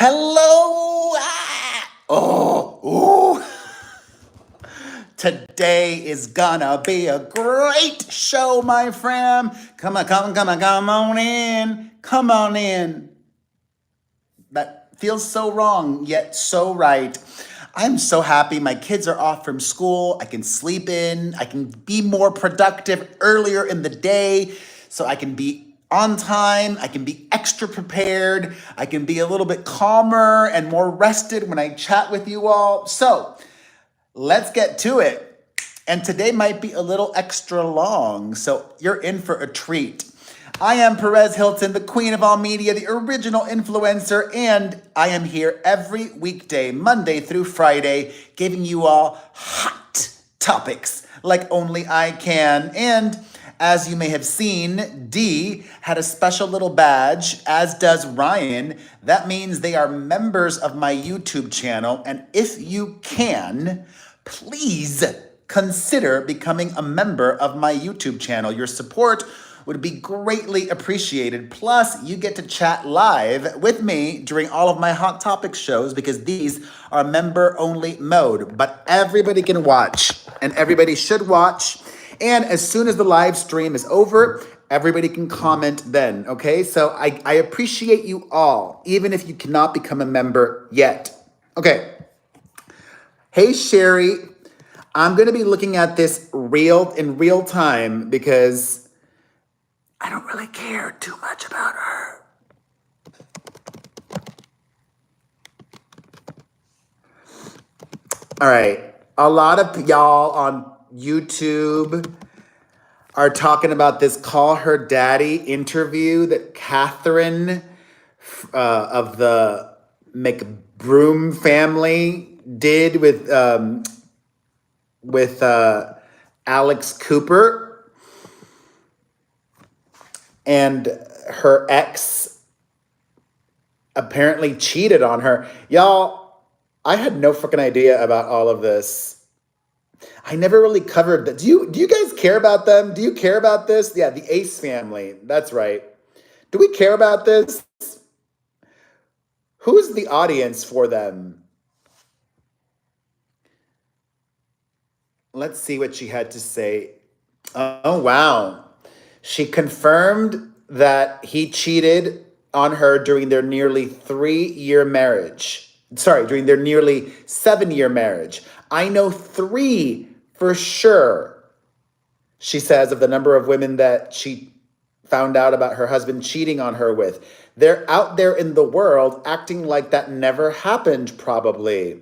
Hello. Oh, ooh. Today is gonna be a great show, my friend. Come on in. Come on in. That feels so wrong, yet so right. I'm so happy my kids are off from school. I can sleep in. I can be more productive earlier in the day so I can be on time. I can be extra prepared. I can be a little bit calmer and more rested when I chat with you all. So let's get to it. And today might be a little extra long, so you're in for a treat. I am Perez Hilton, the queen of all media, the original influencer, and I am here every weekday, Monday through Friday, giving you all hot topics like only I can. And as you may have seen, Dee had a special little badge, as does Ryan. That means they are members of my YouTube channel. And if you can, please consider becoming a member of my YouTube channel. Your support would be greatly appreciated. Plus, you get to chat live with me during all of my Hot Topics shows because these are member-only mode. But everybody can watch, and everybody should watch. And as soon as the live stream is over, everybody can comment then, okay? So I appreciate you all, even if you cannot become a member yet. Okay. Hey, Sherry. I'm going to be looking at this in real time because I don't really care too much about her. All right. A lot of y'all on YouTube are talking about this Call Her Daddy interview that Catherine of the McBroom family did with Alex Cooper, and her ex apparently cheated on her. Y'all, I had no freaking idea about all of this. I never really covered that. Do you guys care about them? Do you care about this? Yeah, the Ace family. That's right. Do we care about this? Who's the audience for them? Let's see what she had to say. Oh, wow. She confirmed that he cheated on her during their nearly 3-year marriage. Sorry, during their nearly 7-year marriage. I know 3 for sure, she says, of the number of women that she found out about her husband cheating on her with. They're out there in the world acting like that never happened, probably.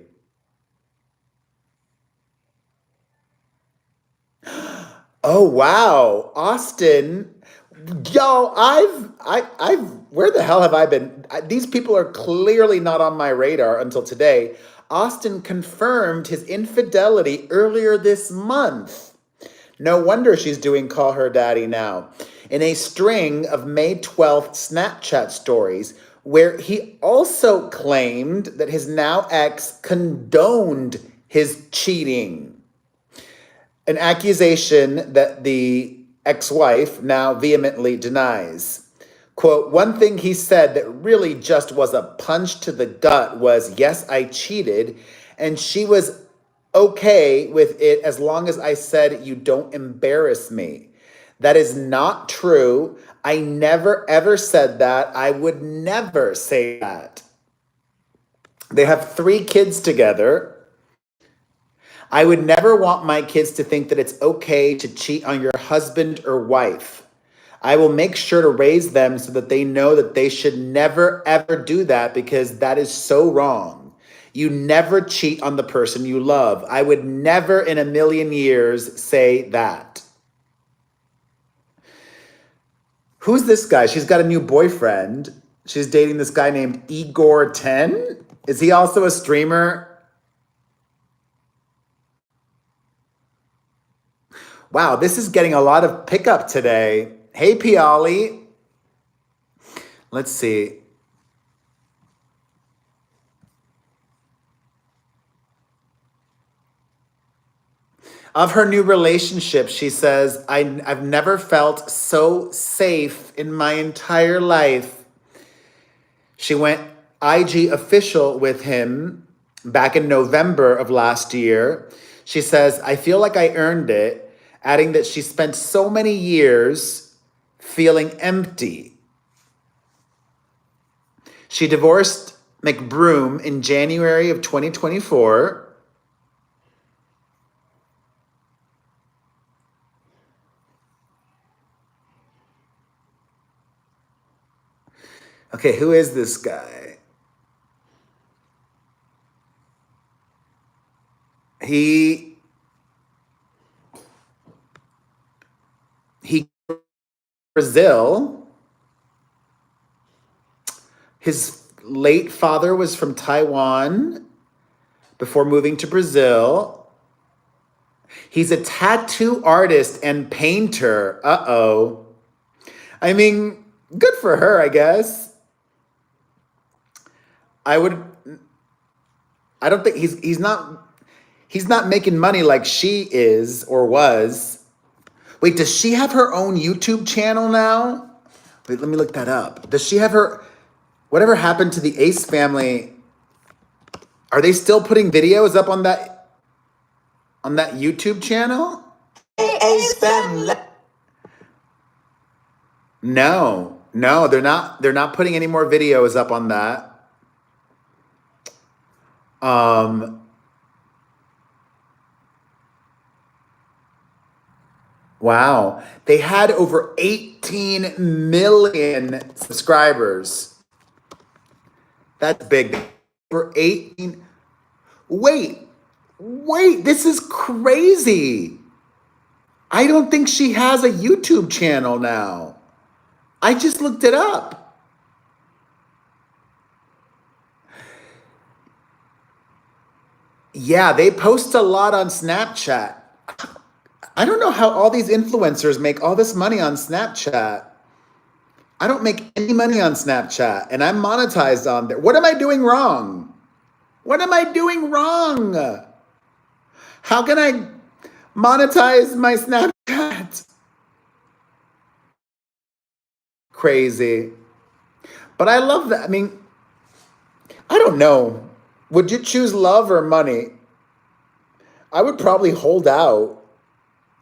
Oh, wow. Austin. Yo, where the hell have I been? These people are clearly not on my radar until today. Austin confirmed his infidelity earlier this month. No wonder she's doing Call Her Daddy now. In a string of May 12th Snapchat stories, where he also claimed that his now ex condoned his cheating. An accusation that the ex-wife now vehemently denies. Quote, one thing he said that really just was a punch to the gut was, yes, I cheated, and she was okay with it as long as I said, you don't embarrass me. That is not true. I never, ever said that. I would never say that. They have 3 kids together. I would never want my kids to think that it's okay to cheat on your husband or wife. I will make sure to raise them so that they know that they should never, ever do that because that is so wrong. You never cheat on the person you love. I would never in a million years say that. Who's this guy? She's got a new boyfriend. She's dating this guy named Igor 10. Is he also a streamer? Wow, this is getting a lot of pickup today. Hey, Piali. Let's see. Of her new relationship, she says, I've never felt so safe in my entire life. She went IG official with him back in November of last year. She says, I feel like I earned it, adding that she spent so many years feeling empty. She divorced McBroom in January of 2024. Okay, who is this guy? He Brazil. His late father was from Taiwan before moving to Brazil. He's a tattoo artist and painter. Uh-oh. I mean, good for her, I guess. I don't think he's not making money like she is or was. Wait, does she have her own YouTube channel now? Wait, let me look that up. Does she have her, whatever happened to the Ace family? Are they still putting videos up on that YouTube channel? Ace family. No, they're not. They're not putting any more videos up on that. Wow. They had over 18 million subscribers. That's big. Over 18. Wait, this is crazy. I don't think she has a YouTube channel now. I just looked it up. Yeah, they post a lot on Snapchat. I don't know how all these influencers make all this money on Snapchat. I don't make any money on Snapchat, and I'm monetized on there. What am I doing wrong? What am I doing wrong? How can I monetize my Snapchat? Crazy. But I love that. I mean, I don't know. Would you choose love or money? I would probably hold out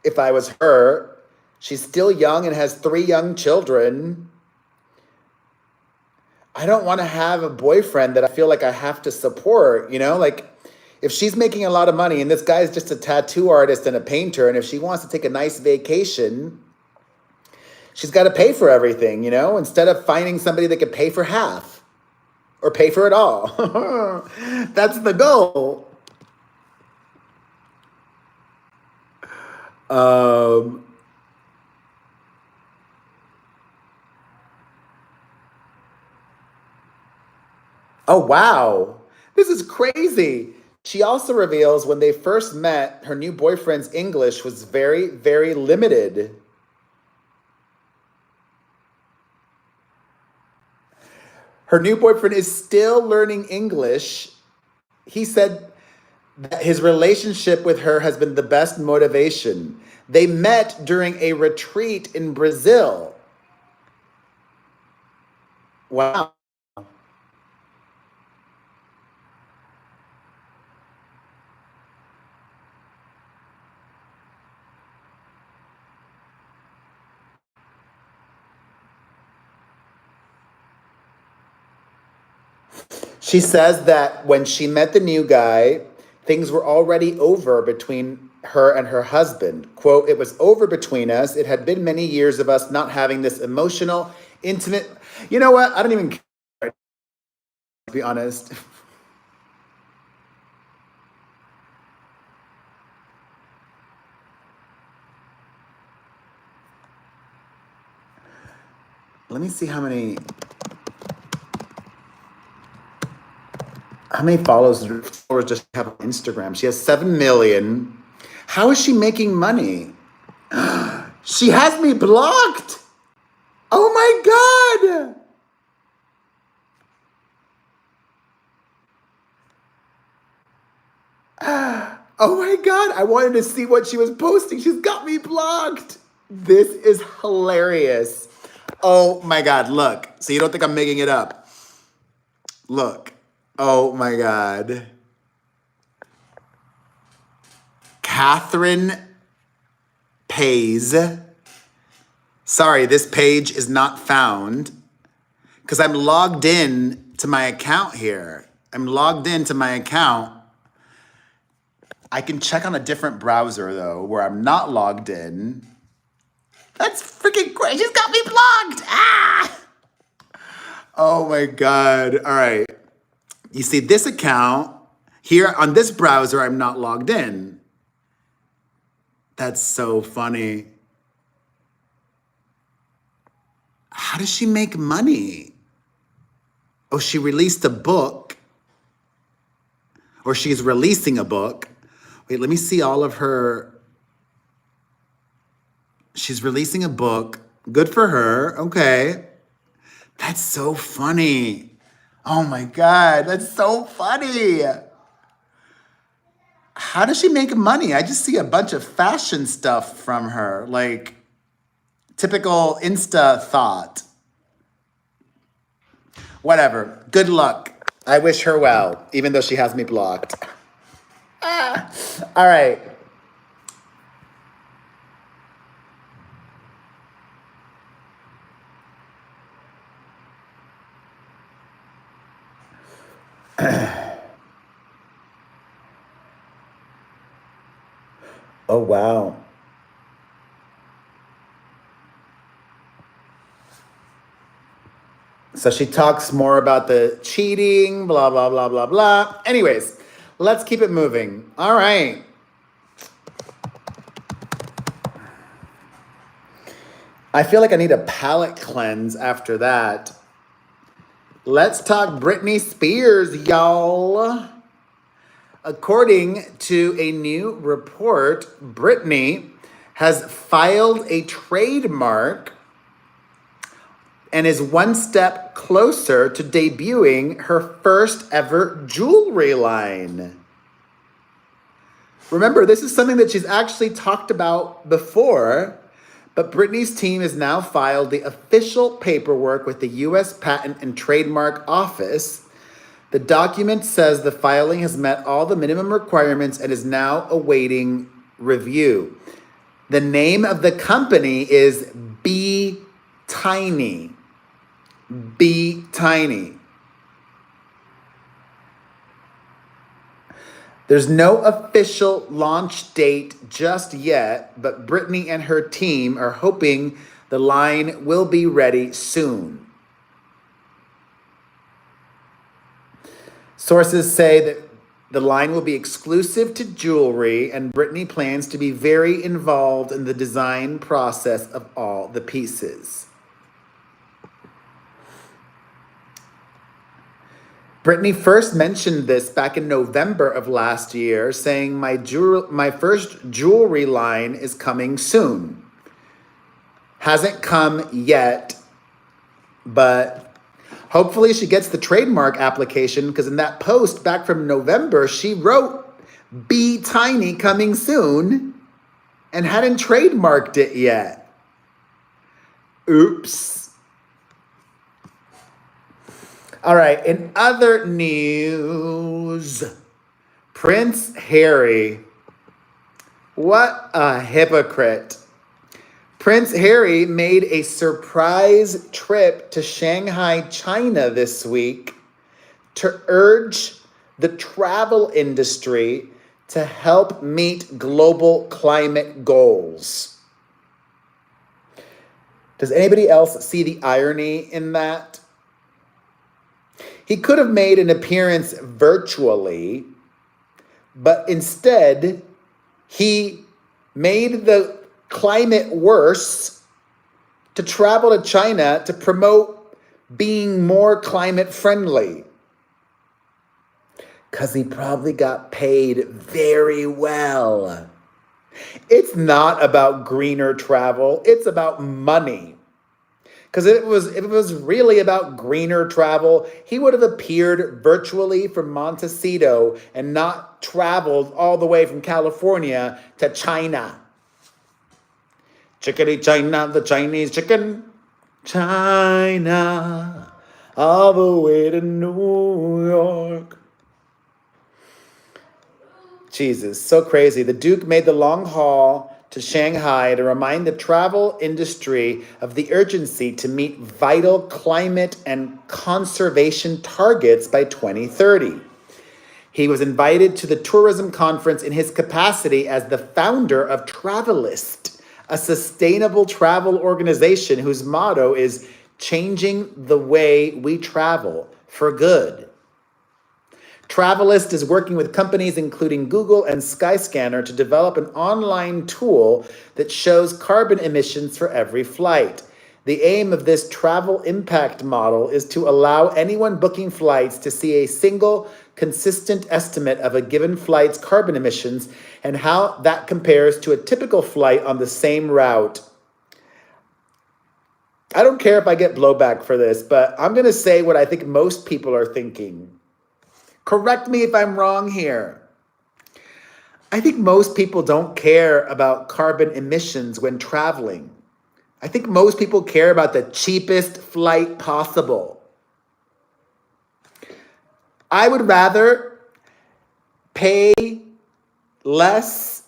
if I was her. She's still young and has 3 young children. I don't want to have a boyfriend that I feel like I have to support, Like, if she's making a lot of money and this guy's just a tattoo artist and a painter, and if she wants to take a nice vacation, she's got to pay for everything, instead of finding somebody that could pay for half or pay for it all. That's the goal. Oh, wow. This is crazy. She also reveals when they first met, her new boyfriend's English was very, very limited. Her new boyfriend is still learning English. He said that his relationship with her has been the best motivation. They met during a retreat in Brazil. Wow. She says that when she met the new guy, things were already over between her and her husband. Quote, it was over between us. It had been many years of us not having this emotional, intimate. You know what? I don't even care, to be honest. Let me see how many followers does she have on Instagram? She has 7 million. How is she making money? She has me blocked. Oh my God. Oh my God. I wanted to see what she was posting. She's got me blocked. This is hilarious. Oh my God. Look. So you don't think I'm making it up. Look. Oh my God. Catherine pays. Sorry, this page is not found because I'm logged in to my account here. I'm logged into my account. I can check on a different browser though, where I'm not logged in. That's freaking great. She's got me blocked. Ah! Oh my God. All right. You see this account here on this browser, I'm not logged in. That's so funny. How does she make money? Oh, she released a book. Or she's releasing a book. Wait, let me see all of her. She's releasing a book. Good for her. Okay. That's so funny. Oh my God, that's so funny. How does she make money? I just see a bunch of fashion stuff from her, like typical Insta thought. Whatever. Good luck. I wish her well, even though she has me blocked. All right. Oh, wow. So she talks more about the cheating, blah, blah, blah, blah, blah. Anyways, let's keep it moving. All right. I feel like I need a palate cleanse after that. Let's talk Britney Spears, y'all. According to a new report, Britney has filed a trademark and is one step closer to debuting her first ever jewelry line. Remember, this is something that she's actually talked about before, but Britney's team has now filed the official paperwork with the U.S. Patent and Trademark Office. The document says the filing has met all the minimum requirements and is now awaiting review. The name of the company is Be Tiny. Be Tiny. There's no official launch date just yet, but Britney and her team are hoping the line will be ready soon. Sources say that the line will be exclusive to jewelry, and Britney plans to be very involved in the design process of all the pieces. Britney first mentioned this back in November of last year, saying, my first jewelry line is coming soon. Hasn't come yet, but hopefully she gets the trademark application, because in that post back from November, she wrote, Be Tiny coming soon, and hadn't trademarked it yet. Oops. All right, in other news, Prince Harry. What a hypocrite. Prince Harry made a surprise trip to Shanghai, China this week to urge the travel industry to help meet global climate goals. Does anybody else see the irony in that? He could have made an appearance virtually, but instead he made the climate worse to travel to China to promote being more climate friendly. Because he probably got paid very well. It's not about greener travel, it's about money. Because if it was really about greener travel, he would have appeared virtually from Montecito and not traveled all the way from California to China. Chickadee China, the Chinese chicken. China, all the way to New York. Jesus, so crazy. The Duke made the long haul to Shanghai to remind the travel industry of the urgency to meet vital climate and conservation targets by 2030. He was invited to the tourism conference in his capacity as the founder of Travelist, a sustainable travel organization whose motto is changing the way we travel for good. Travelist is working with companies including Google and Skyscanner to develop an online tool that shows carbon emissions for every flight. The aim of this travel impact model is to allow anyone booking flights to see a single, consistent estimate of a given flight's carbon emissions and how that compares to a typical flight on the same route. I don't care if I get blowback for this, but I'm going to say what I think most people are thinking. Correct me if I'm wrong here. I think most people don't care about carbon emissions when traveling. I think most people care about the cheapest flight possible. I would rather pay less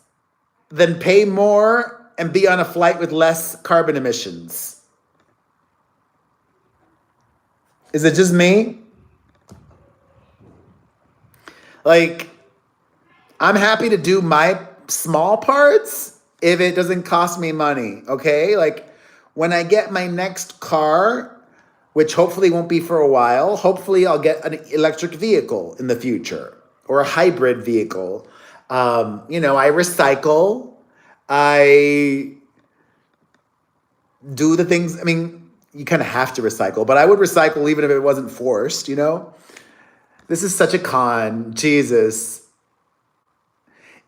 than pay more and be on a flight with less carbon emissions. Is it just me? Like, I'm happy to do my small parts if it doesn't cost me money, okay? Like, when I get my next car, which hopefully won't be for a while, hopefully I'll get an electric vehicle in the future or a hybrid vehicle. I recycle. I do the things, I mean, you kind of have to recycle, but I would recycle even if it wasn't forced, you know? This is such a con. Jesus.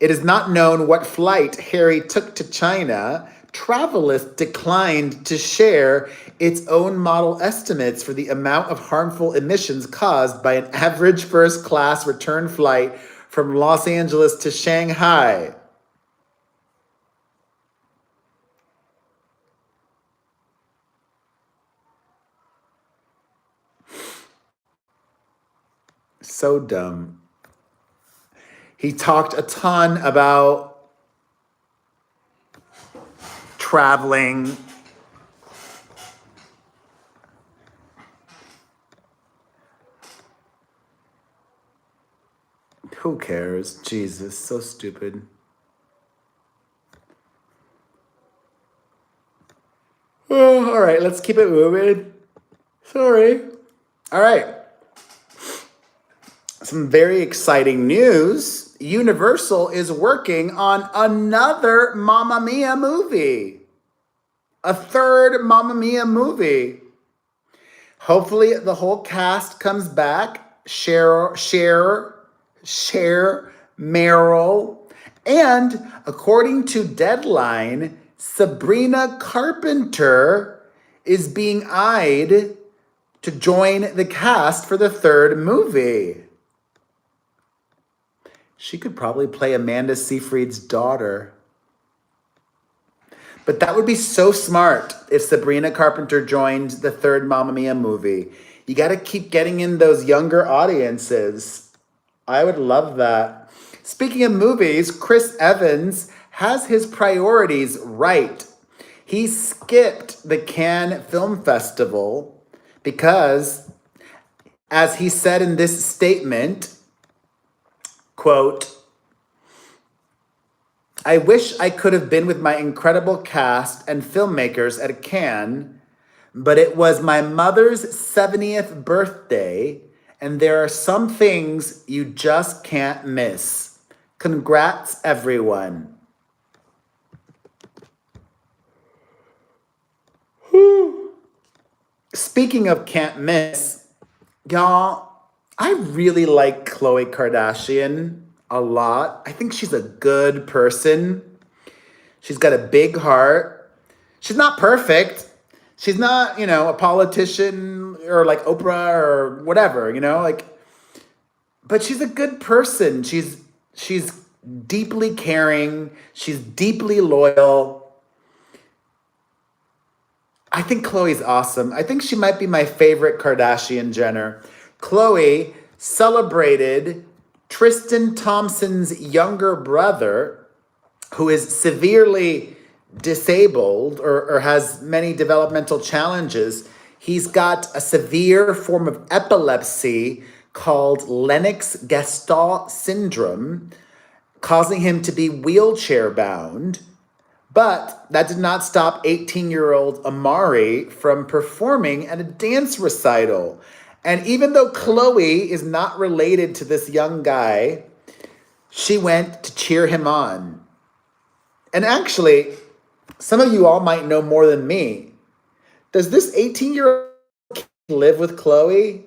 It is not known what flight Harry took to China. Travelist declined to share its own model estimates for the amount of harmful emissions caused by an average first-class return flight from Los Angeles to Shanghai. So dumb. He talked a ton about traveling. Who cares? Jesus, so stupid. Oh, all right, let's keep it moving. Sorry. All right. Some very exciting news. Universal is working on another Mamma Mia movie. A third Mamma Mia movie. Hopefully the whole cast comes back. Cher, Meryl. And according to Deadline, Sabrina Carpenter is being eyed to join the cast for the third movie. She could probably play Amanda Seyfried's daughter. But that would be so smart if Sabrina Carpenter joined the third Mamma Mia movie. You got to keep getting in those younger audiences. I would love that. Speaking of movies, Chris Evans has his priorities right. He skipped the Cannes Film Festival because, as he said in this statement, quote, I wish I could have been with my incredible cast and filmmakers at Cannes, but it was my mother's 70th birthday, and there are some things you just can't miss. Congrats, everyone. Speaking of can't miss, y'all, I really like Khloe Kardashian a lot. I think she's a good person. She's got a big heart. She's not perfect. She's not, a politician or like Oprah or whatever, but she's a good person. She's deeply caring. She's deeply loyal. I think Khloe's awesome. I think she might be my favorite Kardashian Jenner. Khloe celebrated Tristan Thompson's younger brother, who is severely disabled or has many developmental challenges. He's got a severe form of epilepsy called Lennox-Gastaut syndrome, causing him to be wheelchair bound. But that did not stop 18-year-old Amari from performing at a dance recital. And even though Khloe is not related to this young guy, she went to cheer him on. And actually, some of you all might know more than me. Does this 18-year-old kid live with Khloe?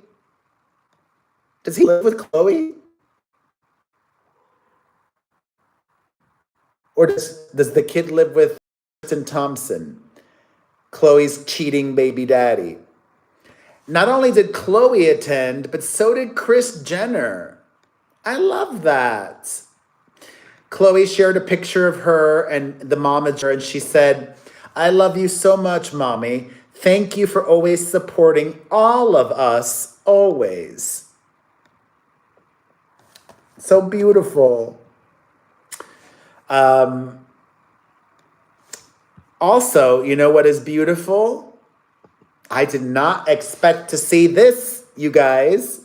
Does he live with Khloe? Or does the kid live with Tristan Thompson, Khloe's cheating baby daddy? Not only did Khloe attend, but so did Kris Jenner. I love that. Khloe shared a picture of her and the mom, and she said, "I love you so much, Mommy. Thank you for always supporting all of us, always." So beautiful. Also, you know what is beautiful? I did not expect to see this, you guys.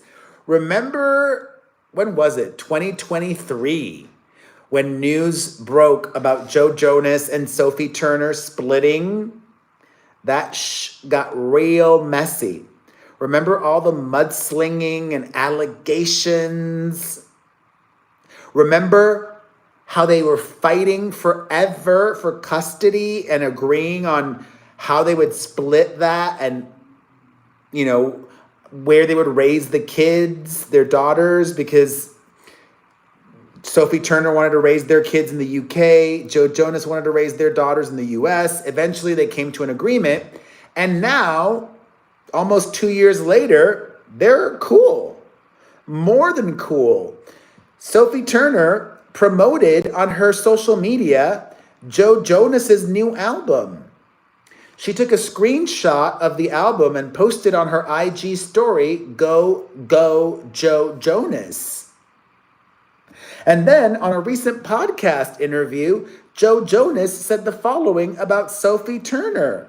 Remember, when was it? 2023, when news broke about Joe Jonas and Sophie Turner splitting? That got real messy. Remember all the mudslinging and allegations? Remember how they were fighting forever for custody and agreeing on how they would split that and, you know, where they would raise the kids, their daughters, because Sophie Turner wanted to raise their kids in the UK. Joe Jonas wanted to raise their daughters in the US. Eventually they came to an agreement. And now, almost 2 years later, they're cool. More than cool. Sophie Turner promoted on her social media Joe Jonas's new album. She took a screenshot of the album and posted on her IG story, "Go, go, Joe Jonas." And then on a recent podcast interview, Joe Jonas said the following about Sophie Turner.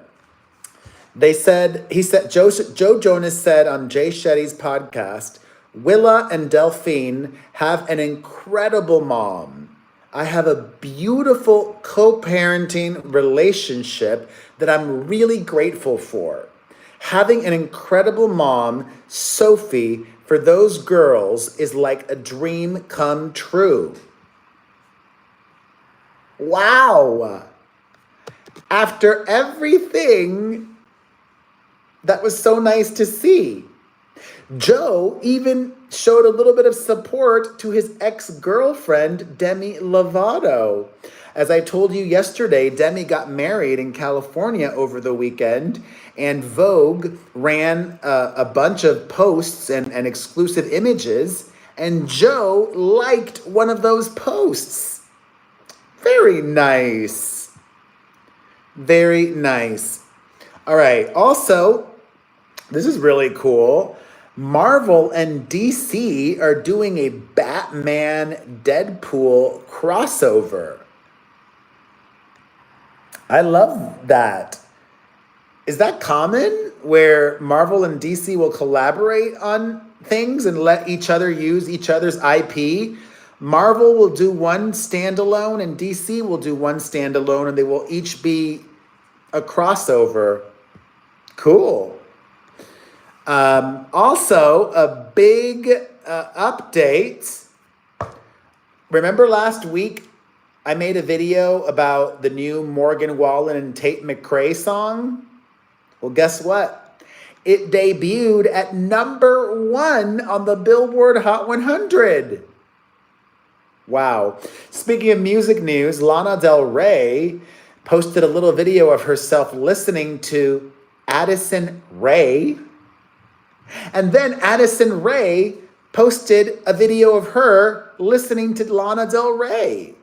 Joe Jonas said on Jay Shetty's podcast, "Willa and Delphine have an incredible mom. I have a beautiful co-parenting relationship that I'm really grateful for. Having an incredible mom, Sophie, for those girls is like a dream come true." Wow. After everything, that was so nice to see. Joe even showed a little bit of support to his ex-girlfriend, Demi Lovato. As I told you yesterday, Demi got married in California over the weekend, and Vogue ran a bunch of posts and exclusive images, and Joe liked one of those posts. Very nice. Very nice. All right. Also, this is really cool. Marvel and DC are doing a Batman Deadpool crossover. I love that. Is that common where Marvel and DC will collaborate on things and let each other use each other's IP? Marvel will do one standalone and DC will do one standalone, and they will each be a crossover. Cool. Also, a big update. Remember last week I made a video about the new Morgan Wallen and Tate McRae song? Well, guess what? It debuted at #1 on the Billboard Hot 100. Wow. Speaking of music news, Lana Del Rey posted a little video of herself listening to Addison Rae. And then Addison Rae posted a video of her listening to Lana Del Rey.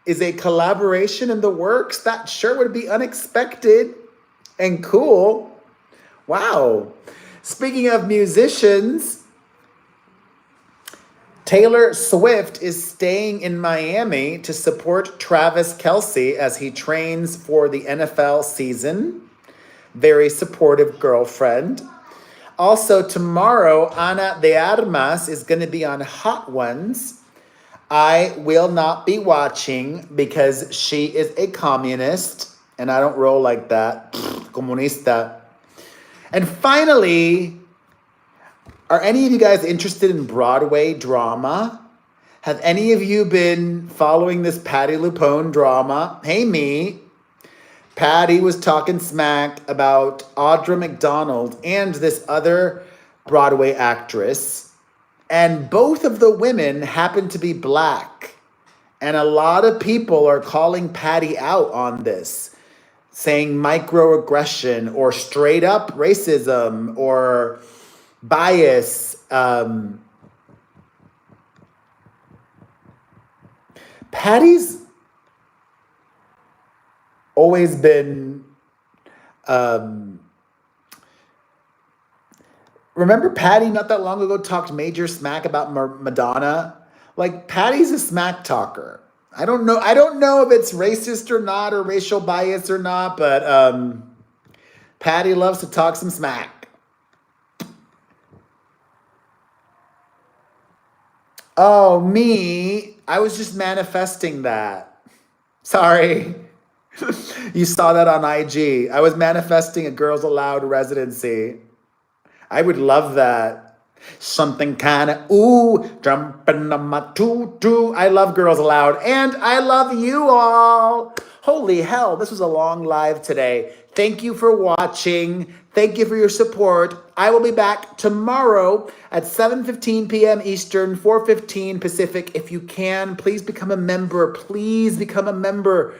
Is a collaboration in the works? That sure would be unexpected. and cool. Wow. Speaking of musicians, Taylor Swift is staying in Miami to support Travis Kelce as he trains for the NFL season. Very supportive girlfriend. Also, tomorrow, Ana de Armas is going to be on Hot Ones. I will not be watching because she is a communist and I don't roll like that. Comunista. And finally, are any of you guys interested in Broadway drama? Have any of you been following this Patti LuPone drama? Hey, me. Patti was talking smack about Audra McDonald and this other Broadway actress. And both of the women happen to be black. And a lot of people are calling Patti out on this, saying microaggression or straight up racism or bias. Patty's always been. Remember Patty not that long ago talked major smack about Madonna? Like Patty's a smack talker. I don't know. I don't know if it's racist or not, or racial bias or not, but Patty loves to talk some smack. Oh, me. I was just manifesting that. Sorry. You saw that on IG. I was manifesting a Girls Aloud residency. I would love that. Something kind of, ooh, jumping on my tutu. I love Girls Aloud. And I love you all. Holy hell, this was a long live today. Thank you for watching. Thank you for your support. I will be back tomorrow at 7:15 p.m. Eastern, 4:15 Pacific. If you can, please become a member. Please become a member.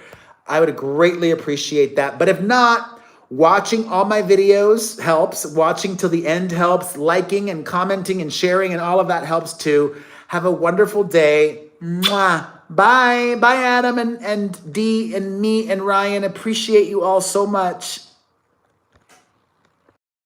I would greatly appreciate that. But if not, watching all my videos helps. Watching till the end helps. Liking and commenting and sharing and all of that helps too. Have a wonderful day. Mwah. Bye. Bye, Adam and Dee and me and Ryan. Appreciate you all so much.